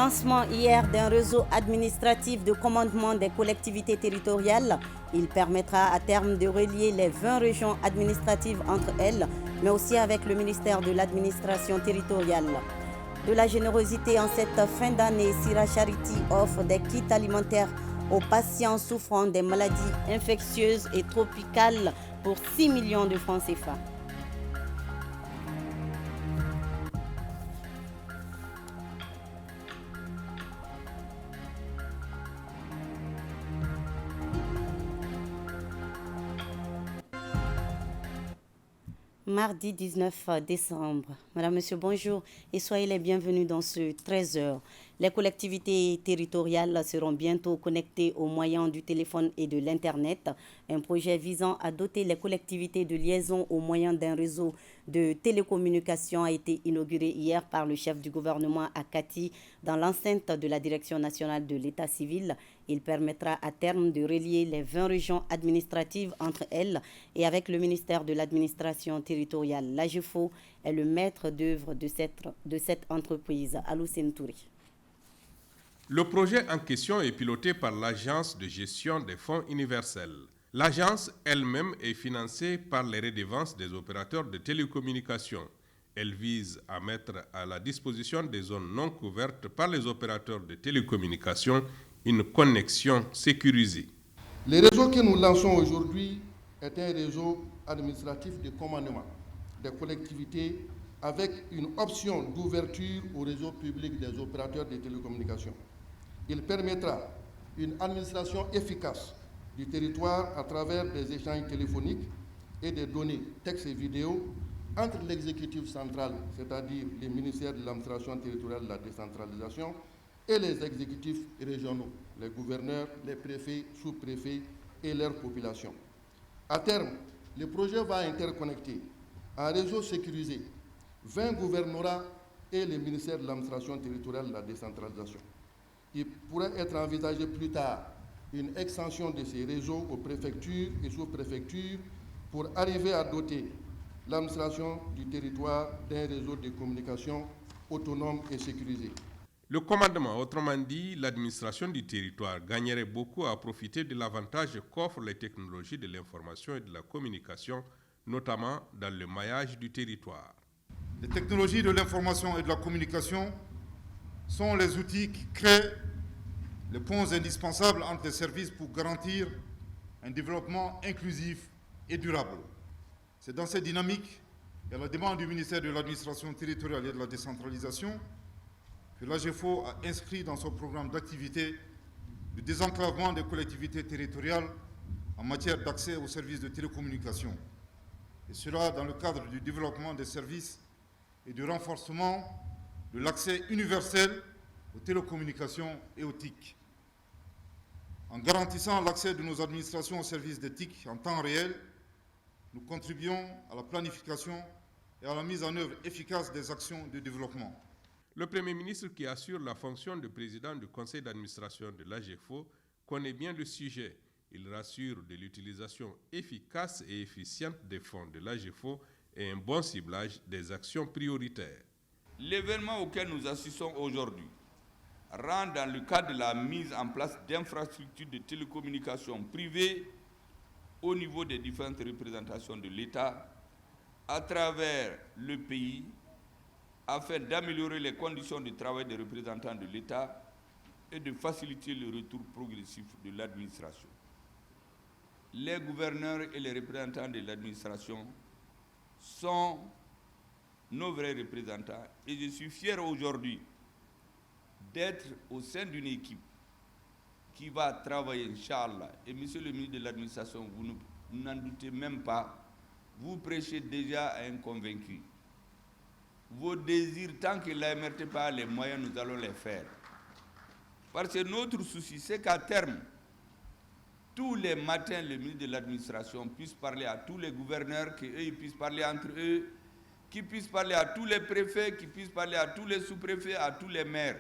Lancement hier d'un réseau administratif de commandement des collectivités territoriales. Il permettra à terme de relier les 20 régions administratives entre elles, mais aussi avec le ministère de l'administration territoriale. De la générosité en cette fin d'année, Sira Charity offre des kits alimentaires aux patients souffrant des maladies infectieuses et tropicales pour 6 millions de francs CFA. Mardi 19 décembre. Madame, Monsieur, bonjour et soyez les bienvenus dans ce 13h. Les collectivités territoriales seront bientôt connectées aux moyens du téléphone et de l'Internet. Un projet visant à doter les collectivités de liaison aux moyens d'un réseau de télécommunications a été inauguré hier par le chef du gouvernement à Kati dans l'enceinte de la Direction nationale de l'État civil. Il permettra à terme de relier les 20 régions administratives entre elles et avec le ministère de l'administration territoriale. L'AGEFO est le maître d'œuvre de cette entreprise. Alou Sentouri. Le projet en question est piloté par l'Agence de gestion des fonds universels. L'agence elle-même est financée par les redevances des opérateurs de télécommunications. Elle vise à mettre à la disposition des zones non couvertes par les opérateurs de télécommunications une connexion sécurisée. Le réseau que nous lançons aujourd'hui est un réseau administratif de commandement des collectivités avec une option d'ouverture au réseau public des opérateurs de télécommunications. Il permettra une administration efficace du territoire à travers des échanges téléphoniques et des données textes et vidéos entre l'exécutif central, c'est-à-dire les ministères de l'administration territoriale et de la décentralisation, et les exécutifs régionaux, les gouverneurs, les préfets, sous-préfets et leurs populations. À terme, le projet va interconnecter un réseau sécurisé 20 gouvernorats et le ministère de l'administration territoriale et de la décentralisation. Il pourrait être envisagé plus tard une extension de ces réseaux aux préfectures et sous-préfectures pour arriver à doter l'administration du territoire d'un réseau de communication autonome et sécurisé. Le commandement, autrement dit, l'administration du territoire gagnerait beaucoup à profiter de l'avantage qu'offrent les technologies de l'information et de la communication, notamment dans le maillage du territoire. Les technologies de l'information et de la communication sont les outils qui créent les ponts indispensables entre les services pour garantir un développement inclusif et durable. C'est dans cette dynamique et à la demande du ministère de l'Administration territoriale et de la décentralisation que l'AGEFO a inscrit dans son programme d'activité le désenclavement des collectivités territoriales en matière d'accès aux services de télécommunication. Et cela dans le cadre du développement des services et du renforcement de l'accès universel aux télécommunications et aux TIC. En garantissant l'accès de nos administrations aux services des TIC en temps réel, nous contribuons à la planification et à la mise en œuvre efficace des actions de développement. Le Premier ministre, qui assure la fonction de président du conseil d'administration de l'AGEFO, connaît bien le sujet. Il rassure de l'utilisation efficace et efficiente des fonds de l'AGEFO et un bon ciblage des actions prioritaires. L'événement auquel nous assistons aujourd'hui rentre dans le cadre de la mise en place d'infrastructures de télécommunications privées au niveau des différentes représentations de l'État à travers le pays afin d'améliorer les conditions de travail des représentants de l'État et de faciliter le retour progressif de l'administration. Les gouverneurs et les représentants de l'administration sont nos vrais représentants et je suis fier aujourd'hui d'être au sein d'une équipe qui va travailler, Inch'Allah. Et monsieur le ministre de l'Administration, vous n'en doutez même pas, vous prêchez déjà à un convaincu. Vos désirs, tant que l'AMRT n'a pas les moyens, nous allons les faire. Parce que notre souci, c'est qu'à terme, tous les matins, le ministre de l'Administration puisse parler à tous les gouverneurs, qu'eux puissent parler entre eux, qu'ils puissent parler à tous les préfets, qu'ils puissent parler à tous les sous-préfets, à tous les maires.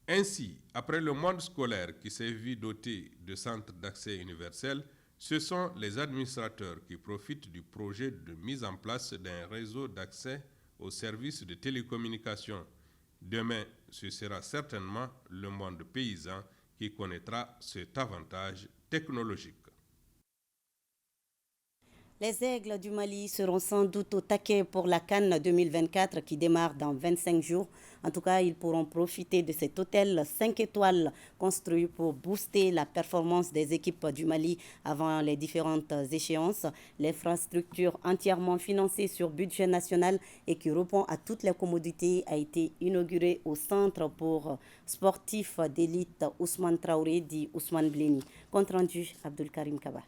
Ainsi, après le monde scolaire qui s'est vu doté de centres d'accès universel, ce sont les administrateurs qui profitent du projet de mise en place d'un réseau d'accès aux services de télécommunications. Demain, ce sera certainement le monde paysan qui connaîtra cet avantage technologique. Les Aigles du Mali seront sans doute au taquet pour la CAN 2024 qui démarre dans 25 jours. En tout cas, ils pourront profiter de cet hôtel 5 étoiles construit pour booster la performance des équipes du Mali avant les différentes échéances. L'infrastructure entièrement financée sur budget national et qui répond à toutes les commodités a été inaugurée au centre pour sportifs d'élite Ousmane Traoré dit Ousmane Bleni. Compte rendu Abdul Karim Kaba.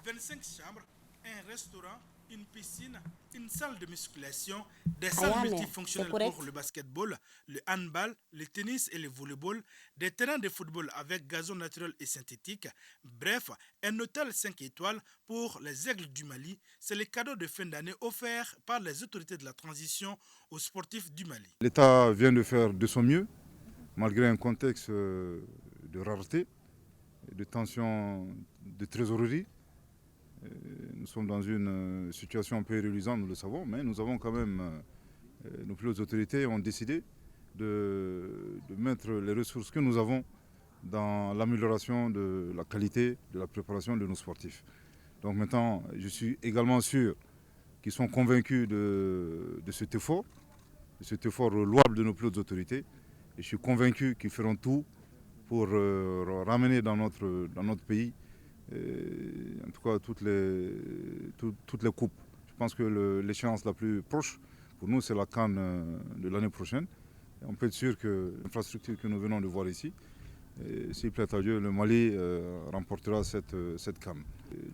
25 chambres, un restaurant, une piscine, une salle de musculation, des salles multifonctionnelles pour le basketball, le handball, le tennis et le volleyball, des terrains de football avec gazon naturel et synthétique. Bref, un hôtel 5 étoiles pour les Aigles du Mali. C'est le cadeau de fin d'année offert par les autorités de la transition aux sportifs du Mali. L'État vient de faire de son mieux, malgré un contexte de rareté, de tension de trésorerie. Nous sommes dans une situation un peu irréalisante, nous le savons, mais nous avons quand même, nos plus hautes autorités ont décidé de mettre les ressources que nous avons dans l'amélioration de la qualité de la préparation de nos sportifs. Donc maintenant, je suis également sûr qu'ils sont convaincus de cet effort louable de nos plus hautes autorités. Et je suis convaincu qu'ils feront tout pour ramener dans notre pays en tout cas toutes les coupes. Je pense que l'échéance la plus proche pour nous c'est la CAN de l'année prochaine. Et on peut être sûr que l'infrastructure que nous venons de voir ici, s'il plaît à Dieu, le Mali remportera cette CAN.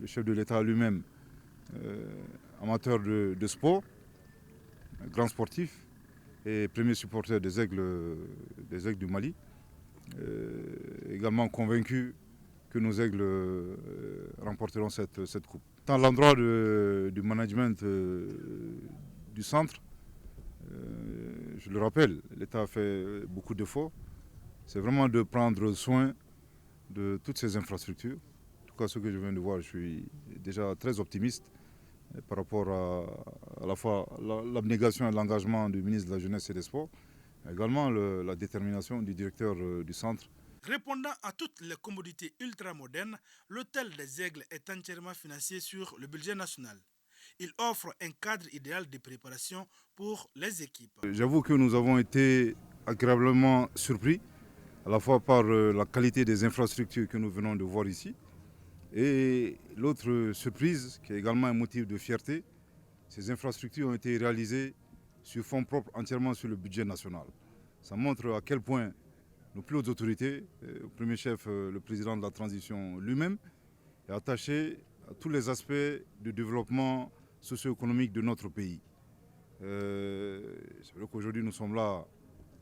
Le chef de l'État lui-même, amateur de sport, grand sportif et premier supporter des Aigles du Mali, également convaincu que nos Aigles remporteront cette coupe. Dans l'endroit du management du centre, je le rappelle, l'État a fait beaucoup d'efforts. C'est vraiment de prendre soin de toutes ces infrastructures. En tout cas, ce que je viens de voir, je suis déjà très optimiste par rapport à la fois l'abnégation et l'engagement du ministre de la Jeunesse et des Sports, également la détermination du directeur du centre. Répondant à toutes les commodités ultramodernes, l'hôtel des Aigles est entièrement financé sur le budget national. Il offre un cadre idéal de préparation pour les équipes. J'avoue que nous avons été agréablement surpris, à la fois par la qualité des infrastructures que nous venons de voir ici, et l'autre surprise, qui est également un motif de fierté, ces infrastructures ont été réalisées sur fonds propres, entièrement sur le budget national. Ça montre à quel point nos plus hautes autorités, au premier chef, le président de la transition lui-même, est attaché à tous les aspects du développement socio-économique de notre pays. C'est vrai qu'aujourd'hui nous sommes là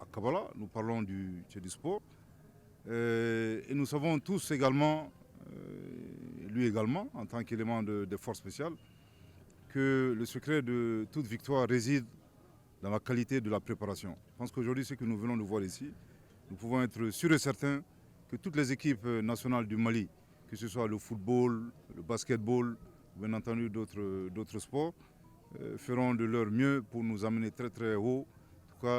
à Kabala, nous parlons du sport, et nous savons tous également, lui également, en tant qu'élément des forces spéciales, que le secret de toute victoire réside dans la qualité de la préparation. Je pense qu'aujourd'hui, ce que nous venons de voir ici, nous pouvons être sûrs et certains que toutes les équipes nationales du Mali, que ce soit le football, le basketball, bien entendu d'autres sports, feront de leur mieux pour nous amener très très haut, en tout cas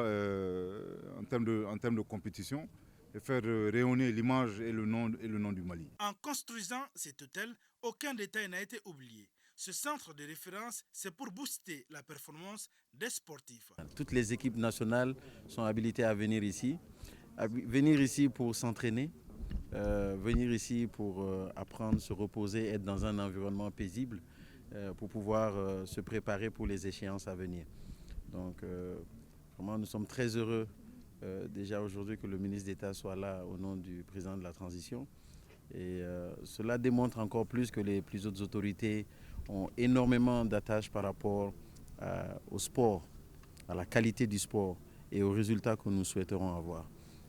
en termes de compétition, et faire rayonner l'image et le nom du Mali. En construisant cet hôtel, aucun détail n'a été oublié. Ce centre de référence, c'est pour booster la performance des sportifs. Toutes les équipes nationales sont habilitées à venir ici. Pour s'entraîner, venir ici pour apprendre, se reposer, être dans un environnement paisible pour pouvoir se préparer pour les échéances à venir. Donc vraiment nous sommes très heureux déjà aujourd'hui que le ministre d'État soit là au nom du président de la transition. Et cela démontre encore plus que les plus hautes autorités ont énormément d'attaches par rapport au sport, à la qualité du sport et aux résultats que nous souhaiterons avoir.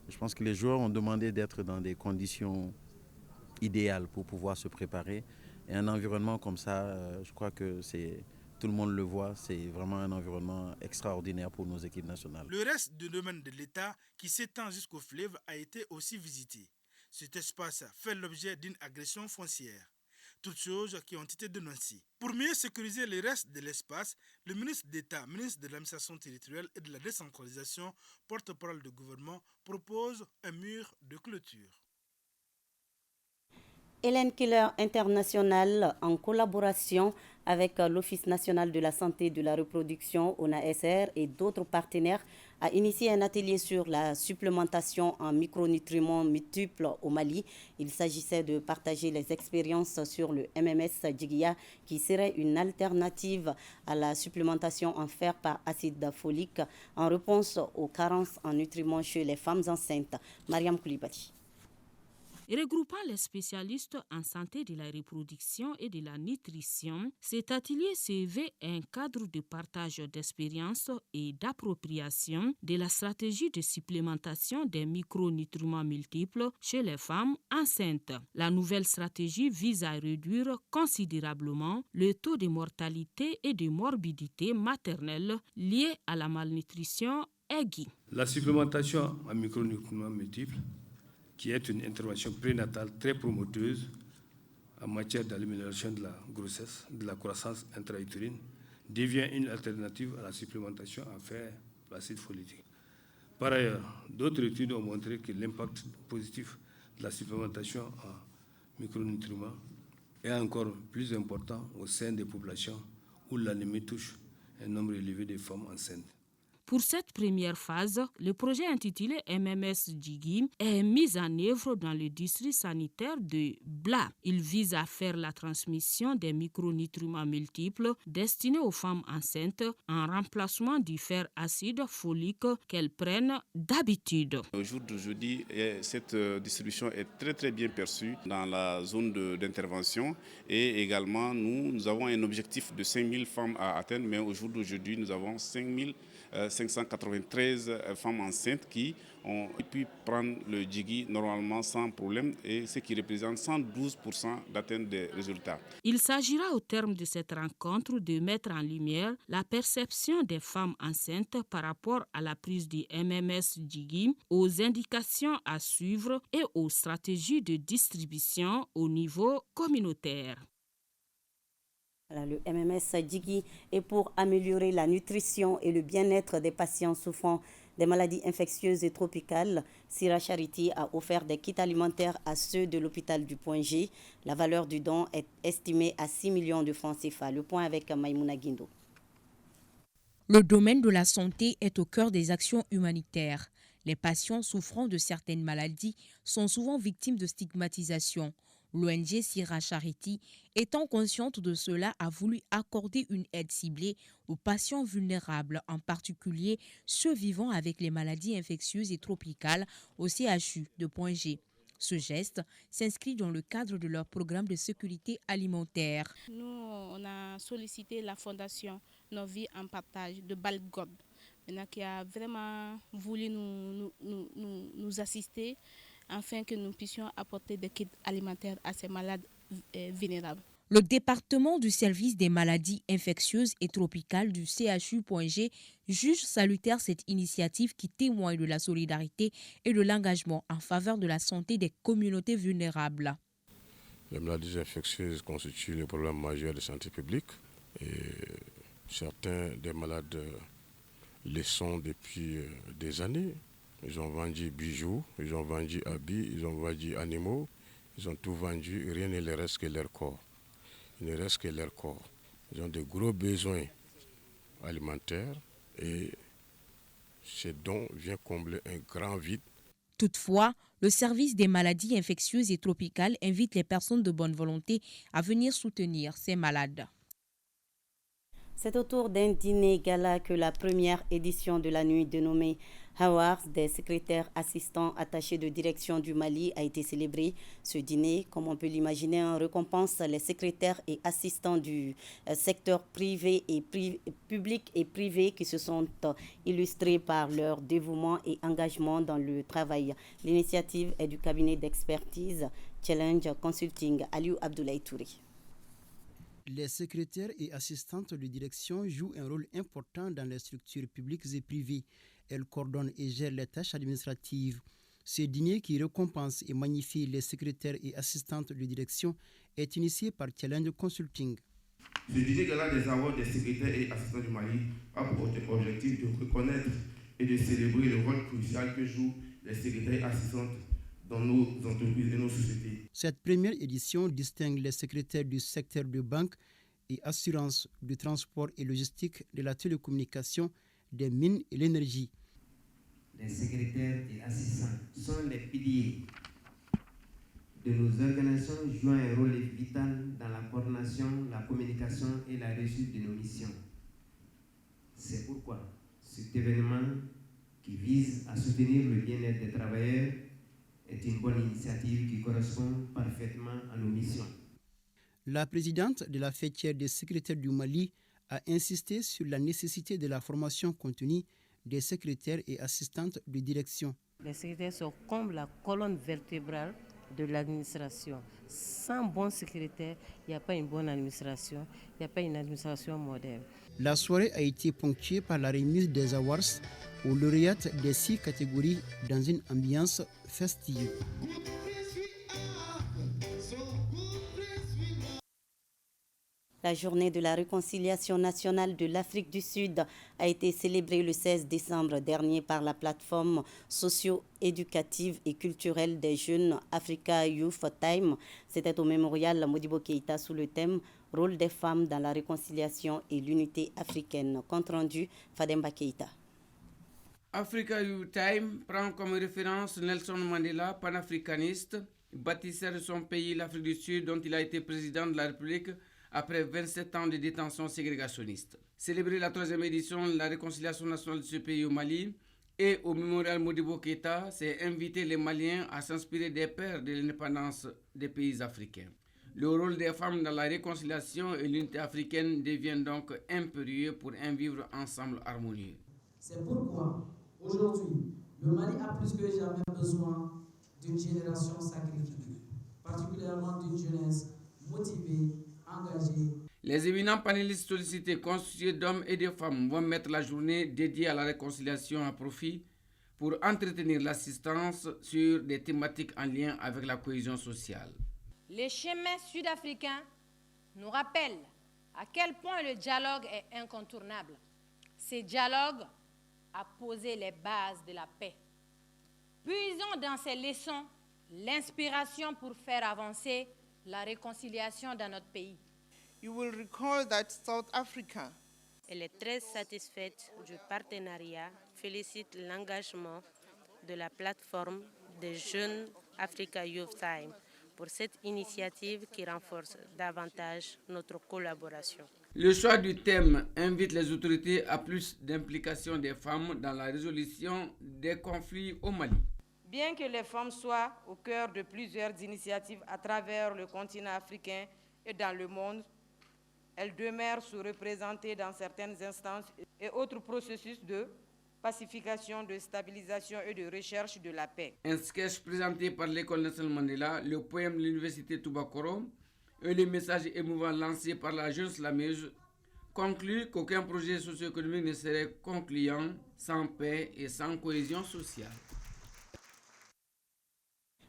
Je pense que les joueurs ont demandé d'être dans des conditions idéales pour pouvoir se préparer. Et un environnement comme ça, je crois que tout le monde le voit, c'est vraiment un environnement extraordinaire pour nos équipes nationales. Le reste du domaine de l'État qui s'étend jusqu'au fleuve a été aussi visité. Cet espace fait l'objet d'une agression foncière. toutes choses qui ont été dénoncées. Pour mieux sécuriser le reste de l'espace, le ministre d'État, ministre de l'administration territoriale et de la décentralisation, porte-parole du gouvernement, propose un mur de clôture. Hélène Keller International, en collaboration avec l'Office national de la santé et de la reproduction, ONASR, et d'autres partenaires, a initié un atelier sur la supplémentation en micronutriments multiples au Mali. Il s'agissait de partager les expériences sur le MMS Djiguia, qui serait une alternative à la supplémentation en fer par acide folique en réponse aux carences en nutriments chez les femmes enceintes. Mariam Koulibaly. Regroupant les spécialistes en santé de la reproduction et de la nutrition, cet atelier se veut un cadre de partage d'expériences et d'appropriation de la stratégie de supplémentation des micronutriments multiples chez les femmes enceintes. La nouvelle stratégie vise à réduire considérablement le taux de mortalité et de morbidité maternelle liés à la malnutrition aiguë. La supplémentation en micronutriments multiples, qui est une intervention prénatale très promoteuse en matière d'amélioration de la grossesse, de la croissance intra-utérine, devient une alternative à la supplémentation en fer par acide folique. Par ailleurs, d'autres études ont montré que l'impact positif de la supplémentation en micronutriments est encore plus important au sein des populations où l'anémie touche un nombre élevé de femmes enceintes. Pour cette première phase, le projet intitulé MMS Djigui est mis en œuvre dans le district sanitaire de Bla. Il vise à faire la transmission des micronutriments multiples destinés aux femmes enceintes en remplacement du fer acide folique qu'elles prennent d'habitude. Au jour d'aujourd'hui, cette distribution est très bien perçue dans la zone d'intervention et également nous avons un objectif de 5000 femmes à atteindre, mais au jour d'aujourd'hui nous avons 5593 femmes enceintes qui ont pu prendre le Djigui normalement sans problème, et ce qui représente 112% d'atteinte des résultats. Il s'agira au terme de cette rencontre de mettre en lumière la perception des femmes enceintes par rapport à la prise du MMS Djigui, aux indications à suivre et aux stratégies de distribution au niveau communautaire. Le MMS Djigui est pour améliorer la nutrition et le bien-être des patients souffrant des maladies infectieuses et tropicales. Sira Charity a offert des kits alimentaires à ceux de l'hôpital du Point G. La valeur du don est estimée à 6 millions de francs CFA. Le point avec Maïmouna Guindo. Le domaine de la santé est au cœur des actions humanitaires. Les patients souffrant de certaines maladies sont souvent victimes de stigmatisation. L'ONG Sira Charity, étant consciente de cela, a voulu accorder une aide ciblée aux patients vulnérables, en particulier ceux vivant avec les maladies infectieuses et tropicales au CHU de Point G. Ce geste s'inscrit dans le cadre de leur programme de sécurité alimentaire. Nous, on a sollicité la fondation Nos Vies en Partage de Balgod, qui a vraiment voulu nous assister afin que nous puissions apporter des kits alimentaires à ces malades vulnérables. Le département du service des maladies infectieuses et tropicales du CHU.G juge salutaire cette initiative qui témoigne de la solidarité et de l'engagement en faveur de la santé des communautés vulnérables. Les maladies infectieuses constituent le problème majeur de santé publique et certains des malades le sont depuis des années. Ils ont vendu bijoux, ils ont vendu habits, ils ont vendu animaux, ils ont tout vendu, rien ne leur reste que leur corps. Il ne reste que leur corps. Ils ont de gros besoins alimentaires et ce don vient combler un grand vide. Toutefois, le service des maladies infectieuses et tropicales invite les personnes de bonne volonté à venir soutenir ces malades. C'est autour d'un dîner gala que la première édition de la nuit dénommée Awards des secrétaires assistants attachés de direction du Mali a été célébrée. Ce dîner, comme on peut l'imaginer, récompense les secrétaires et assistants du secteur privé et public et privé qui se sont illustrés par leur dévouement et engagement dans le travail. L'initiative est du cabinet d'expertise Challenge Consulting, Aliou Abdoulaye Touré. Les secrétaires et assistantes de direction jouent un rôle important dans les structures publiques et privées. Elles coordonnent et gèrent les tâches administratives. Ce dîner qui récompense et magnifie les secrétaires et assistantes de direction est initié par Challenge Consulting. Ce dîner gala des awards des secrétaires et assistants du Mali a pour objectif de reconnaître et de célébrer le rôle crucial que jouent les secrétaires et assistantes dans nos entreprises et nos sociétés. Cette première édition distingue les secrétaires du secteur de banque et assurance, du transport et logistique, de la télécommunication, des mines et l'énergie. Les secrétaires et assistants sont les piliers de nos organisations, jouant un rôle vital dans la coordination, la communication et la réussite de nos missions. C'est pourquoi cet événement qui vise à soutenir le bien-être des travailleurs est une bonne initiative qui correspond parfaitement à nos missions. La présidente de la fêtière des secrétaires du Mali a insisté sur la nécessité de la formation continue des secrétaires et assistantes de direction. Les secrétaires sont comme la colonne vertébrale de l'administration. Sans bon secrétaire, il n'y a pas une bonne administration, il n'y a pas une administration moderne. La soirée a été ponctuée par la remise des awards aux lauréates des 6 catégories dans une ambiance festive. La journée de la réconciliation nationale de l'Afrique du Sud a été célébrée le 16 décembre dernier par la plateforme socio-éducative et culturelle des jeunes Africa Youth Time. C'était au mémorial Modibo Keïta sous le thème « Rôle des femmes dans la réconciliation et l'unité africaine ». Compte rendu, Fademba Keïta. Africa Youth Time prend comme référence Nelson Mandela, panafricaniste, bâtisseur de son pays, l'Afrique du Sud, dont il a été président de la République après 27 ans de détention ségrégationniste. Célébrer la 3e édition de la réconciliation nationale de ce pays au Mali et au mémorial Modibo Keïta, c'est inviter les Maliens à s'inspirer des pères de l'indépendance des pays africains. Le rôle des femmes dans la réconciliation et l'unité africaine devient donc impérieux pour un vivre ensemble harmonieux. C'est pourquoi, aujourd'hui, le Mali a plus que jamais besoin d'une génération sacrifiée, particulièrement d'une jeunesse motivée, engagée. Les éminents panélistes sollicités, constitués d'hommes et de femmes, vont mettre la journée dédiée à la réconciliation à profit pour entretenir l'assistance sur des thématiques en lien avec la cohésion sociale. Les chemins sud-africains nous rappellent à quel point le dialogue est incontournable. Ce dialogue a posé les bases de la paix. Puisons dans ces leçons l'inspiration pour faire avancer la réconciliation dans notre pays. You will recall that South Africa. Elle est très satisfaite du partenariat, félicite l'engagement de la plateforme des jeunes Africa Youth Time pour cette initiative qui renforce davantage notre collaboration. Le choix du thème invite les autorités à plus d'implication des femmes dans la résolution des conflits au Mali. Bien que les femmes soient au cœur de plusieurs initiatives à travers le continent africain et dans le monde, elles demeurent sous-représentées dans certaines instances et autres processus de pacification, de stabilisation et de recherche de la paix. Un sketch présenté par l'école Nelson Mandela, le poème de l'université Toubakoro et les messages émouvants lancés par la jeune slameuse concluent qu'aucun projet socio-économique ne serait concluant sans paix et sans cohésion sociale.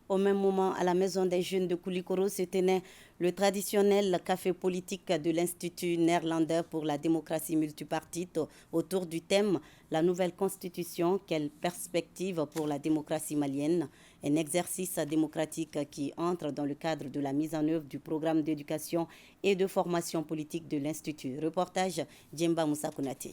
Au même moment, à la Maison des Jeunes de Koulikoro se tenait le traditionnel café politique de l'Institut néerlandais pour la démocratie multipartite autour du thème « La nouvelle constitution, quelle perspective pour la démocratie malienne ?» Un exercice démocratique qui entre dans le cadre de la mise en œuvre du programme d'éducation et de formation politique de l'Institut. Reportage Djemba Moussa Konaté.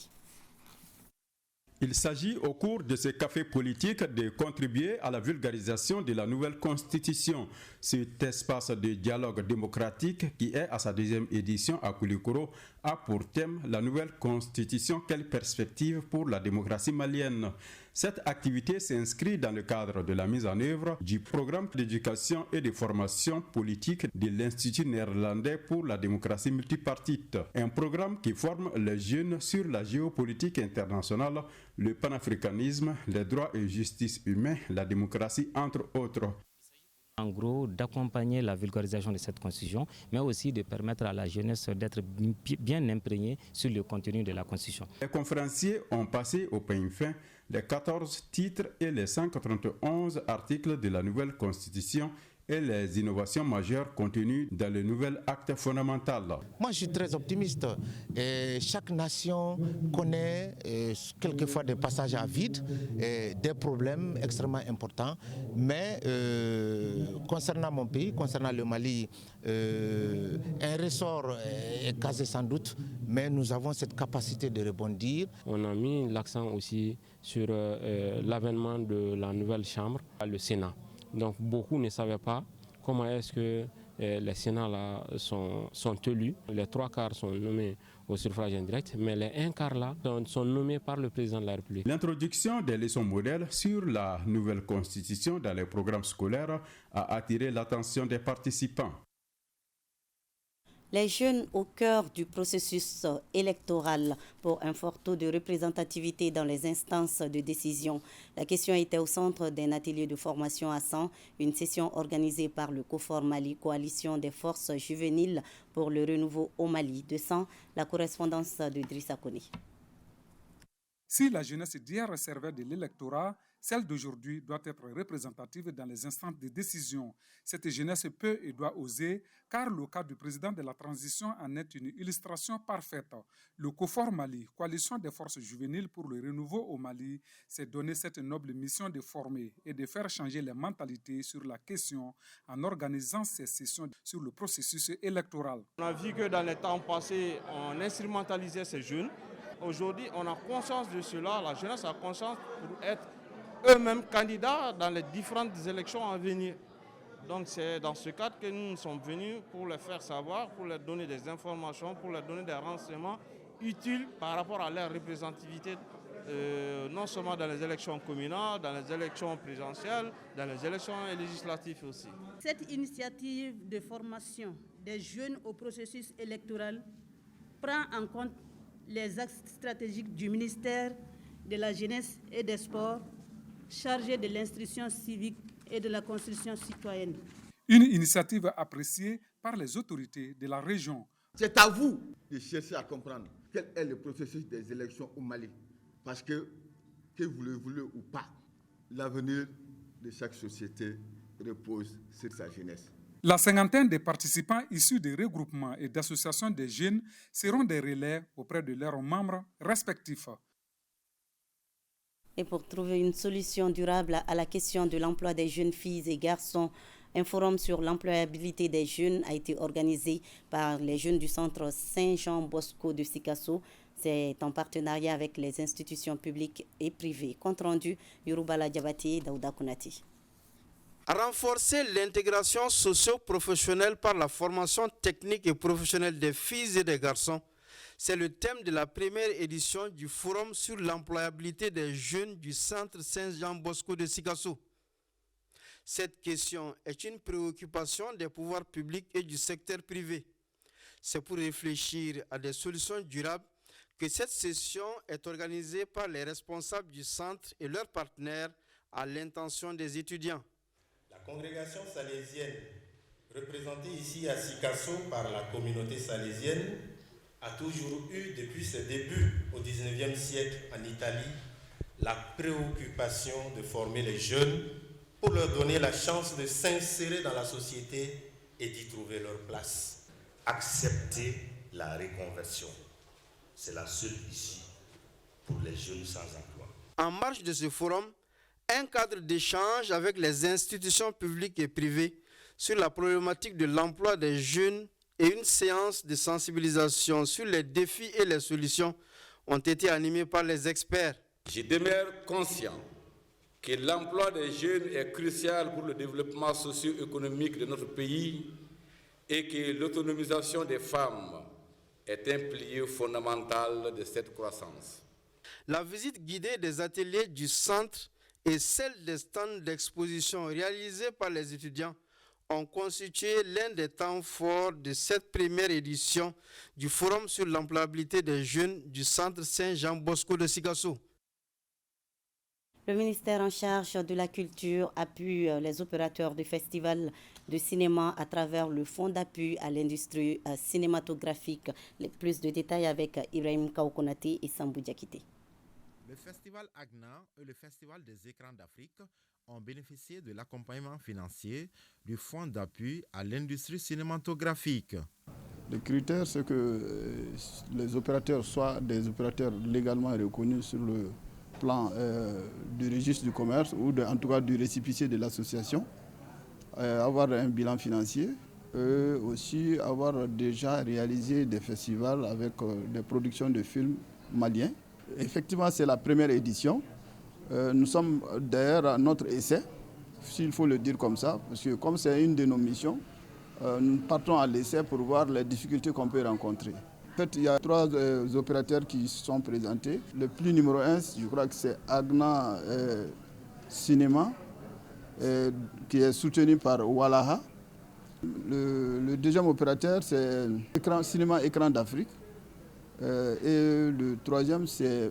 Il s'agit au cours de ce café politique de contribuer à la vulgarisation de la nouvelle constitution. Cet espace de dialogue démocratique qui est à sa 2e édition à Koulikoro a pour thème la nouvelle constitution, quelle perspective pour la démocratie malienne. Cette activité s'inscrit dans le cadre de la mise en œuvre du programme d'éducation et de formation politique de l'Institut néerlandais pour la démocratie multipartite. Un programme qui forme les jeunes sur la géopolitique internationale, le panafricanisme, les droits et justice humains, la démocratie, entre autres. En gros, d'accompagner la vulgarisation de cette constitution, mais aussi de permettre à la jeunesse d'être bien imprégnée sur le contenu de la constitution. Les conférenciers ont passé au peigne fin les 14 titres et les 191 articles de la nouvelle Constitution et les innovations majeures contenues dans le nouvel acte fondamental. Moi, je suis très optimiste. Chaque nation connaît quelquefois des passages à vide, des problèmes extrêmement importants. Mais concernant mon pays, concernant le Mali, un ressort est casé sans doute, mais nous avons cette capacité de rebondir. On a mis l'accent aussi sur l'avènement de la nouvelle Chambre, le Sénat. Donc beaucoup ne savaient pas comment est-ce que les Sénats là sont élus. Les 3/4 sont nommés au suffrage indirect, mais les 1/4 là sont nommés par le président de la République. L'introduction des leçons modèles sur la nouvelle constitution dans les programmes scolaires a attiré l'attention des participants. Les jeunes au cœur du processus électoral pour un fort taux de représentativité dans les instances de décision. La question était au centre d'un atelier de formation à 100, une session organisée par le COFOR Mali, Coalition des forces juvéniles pour le renouveau au Mali. De 100, la correspondance de Drissa Kone. Si la jeunesse d'hier servait de l'électorat, celle d'aujourd'hui doit être représentative dans les instances de décision. Cette jeunesse peut et doit oser, car le cas du président de la transition en est une illustration parfaite. Le COFOR Mali, Coalition des forces juvéniles pour le renouveau au Mali, s'est donné cette noble mission de former et de faire changer les mentalités sur la question en organisant ces sessions sur le processus électoral. On a vu que dans les temps passés, on instrumentalisait ces jeunes. Aujourd'hui, on a conscience de cela, la jeunesse a conscience pour être eux-mêmes candidats dans les différentes élections à venir. Donc c'est dans ce cadre que nous sommes venus pour les faire savoir, pour leur donner des informations, pour leur donner des renseignements utiles par rapport à leur représentativité, non seulement dans les élections communales, dans les élections présidentielles, dans les élections législatives aussi. Cette initiative de formation des jeunes au processus électoral prend en compte les axes stratégiques du ministère de la Jeunesse et des Sports, chargé de l'instruction civique et de la construction citoyenne. Une initiative appréciée par les autorités de la région. C'est à vous de chercher à comprendre quel est le processus des élections au Mali. Parce que vous le voulez ou pas, l'avenir de chaque société repose sur sa jeunesse. La cinquantaine de participants issus des regroupements et d'associations des jeunes seront des relais auprès de leurs membres respectifs. Et pour trouver une solution durable à la question de l'emploi des jeunes filles et garçons, un forum sur l'employabilité des jeunes a été organisé par les jeunes du centre Saint-Jean-Bosco de Sikasso. C'est en partenariat avec les institutions publiques et privées. Compte rendu, Yorubala Diabati et Daouda Kounati. Renforcer l'intégration socio-professionnelle par la formation technique et professionnelle des filles et des garçons, c'est le thème de la première édition du Forum sur l'employabilité des jeunes du Centre Saint-Jean-Bosco de Sikasso. Cette question est une préoccupation des pouvoirs publics et du secteur privé. C'est pour réfléchir à des solutions durables que cette session est organisée par les responsables du centre et leurs partenaires à l'intention des étudiants. La congrégation salésienne, représentée ici à Sikasso par la communauté salésienne, a toujours eu, depuis ses débuts au XIXe siècle en Italie, la préoccupation de former les jeunes pour leur donner la chance de s'insérer dans la société et d'y trouver leur place. Accepter la reconversion, c'est la seule issue pour les jeunes sans emploi. En marge de ce forum, un cadre d'échange avec les institutions publiques et privées sur la problématique de l'emploi des jeunes et une séance de sensibilisation sur les défis et les solutions ont été animées par les experts. Je demeure conscient que l'emploi des jeunes est crucial pour le développement socio-économique de notre pays et que l'autonomisation des femmes est un pilier fondamental de cette croissance. La visite guidée des ateliers du centre et celle des stands d'exposition réalisés par les étudiants ont constitué l'un des temps forts de cette première édition du Forum sur l'employabilité des jeunes du Centre Saint-Jean-Bosco de Sikasso. Le ministère en charge de la culture appuie les opérateurs du festival de cinéma à travers le fonds d'appui à l'industrie cinématographique. Plus de détails avec Ibrahim Kaoukonate et Sambou Diakité. Le festival AGNA et le festival des écrans d'Afrique ont bénéficié de l'accompagnement financier du Fonds d'appui à l'industrie cinématographique. Le critère, c'est que les opérateurs soient des opérateurs légalement reconnus sur le plan du registre du commerce ou en tout cas du récépissé de l'association, avoir un bilan financier et aussi avoir déjà réalisé des festivals avec des productions de films maliens. Effectivement, c'est la première édition. Nous sommes d'ailleurs à notre essai, s'il faut le dire comme ça, parce que comme c'est une de nos missions, nous partons à l'essai pour voir les difficultés qu'on peut rencontrer. En fait, il y a 3 opérateurs qui sont présentés. Le plus numéro 1, je crois que c'est Agna Cinéma, qui est soutenu par Walaha. Le deuxième opérateur, c'est Cinéma Écran d'Afrique. Et le troisième, c'est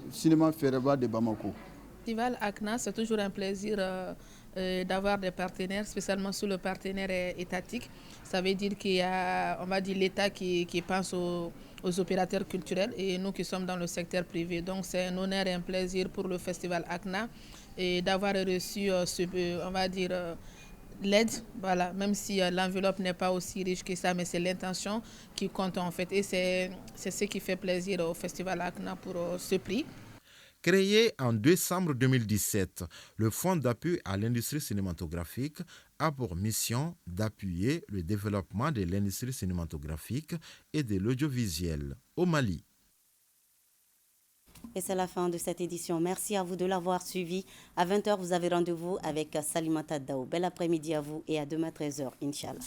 Cinéma Fereba de Bamako. Le festival ACNA, c'est toujours un plaisir d'avoir des partenaires, spécialement sous le partenaire étatique. Ça veut dire qu'il y a, on va dire, l'État qui pense aux opérateurs culturels et nous qui sommes dans le secteur privé. Donc c'est un honneur et un plaisir pour le festival ACNA et d'avoir reçu, on va dire, l'aide, voilà, même si l'enveloppe n'est pas aussi riche que ça, mais c'est l'intention qui compte en fait. Et c'est ce qui fait plaisir au Festival ACNA pour ce prix. Créé en décembre 2017, le Fonds d'appui à l'industrie cinématographique a pour mission d'appuyer le développement de l'industrie cinématographique et de l'audiovisuel au Mali. Et c'est la fin de cette édition. Merci à vous de l'avoir suivi. À 20h, vous avez rendez-vous avec Salimata Dao. Bel après-midi à vous et à demain 13h, Inch'Allah.